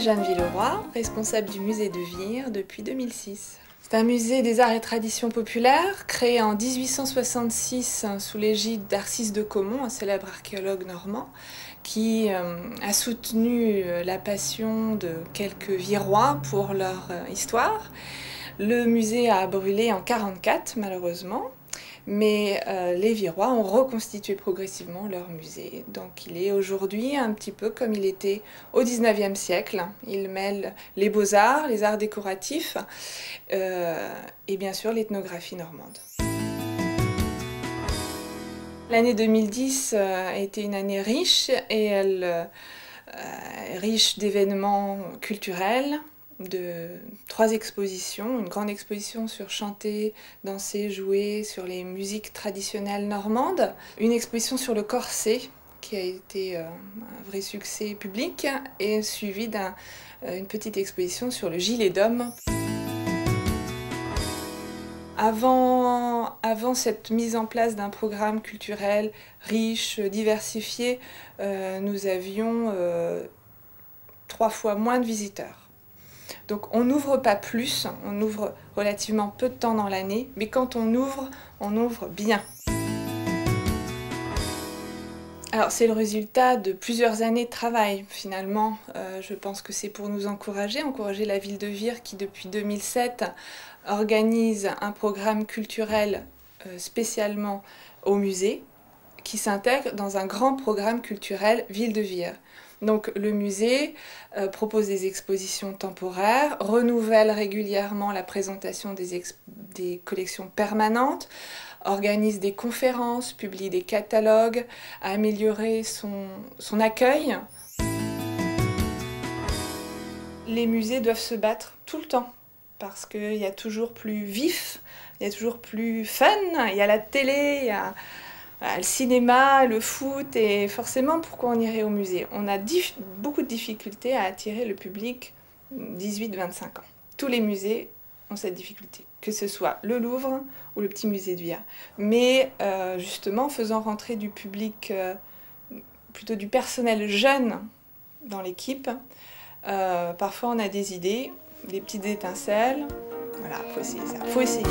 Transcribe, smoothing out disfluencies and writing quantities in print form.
suis Jeanne Villeroy, responsable du musée de Vire depuis 2006. C'est un musée des arts et traditions populaires créé en 1866 sous l'égide d'Arcis de Caumont, un célèbre archéologue normand, qui a soutenu la passion de quelques Virois pour leur histoire. Le musée a brûlé en 1944 malheureusement, mais les Virois ont reconstitué progressivement leur musée. Donc il est aujourd'hui un petit peu comme il était au XIXe siècle. Il mêle les beaux-arts, les arts décoratifs et bien sûr l'ethnographie normande. L'année 2010 a été une année riche et riche d'événements culturels, de 3 expositions, une grande exposition sur chanter, danser, jouer, sur les musiques traditionnelles normandes, une exposition sur le corset qui a été un vrai succès public et suivie d'une petite exposition sur le gilet d'homme. Avant cette mise en place d'un programme culturel riche, diversifié, nous avions 3 fois moins de visiteurs. Donc on n'ouvre pas plus, on ouvre relativement peu de temps dans l'année, mais quand on ouvre bien. Alors c'est le résultat de plusieurs années de travail finalement. Je pense que c'est pour nous encourager la ville de Vire qui depuis 2007 organise un programme culturel spécialement au musée qui s'intègre dans un grand programme culturel Ville de Vire. Donc le musée propose des expositions temporaires, renouvelle régulièrement la présentation des collections permanentes, organise des conférences, publie des catalogues, a amélioré son accueil. Les musées doivent se battre tout le temps parce qu'il y a toujours plus vif, il y a toujours plus fun, il y a la télé, il y a le cinéma, le foot, et forcément, pourquoi on irait au musée? On a beaucoup de difficultés à attirer le public 18-25 ans. Tous les musées ont cette difficulté, que ce soit le Louvre ou le petit musée de Vire. Mais justement, en faisant rentrer du public, plutôt du personnel jeune dans l'équipe, parfois on a des idées, des petites étincelles. Voilà, faut essayer ça, faut essayer.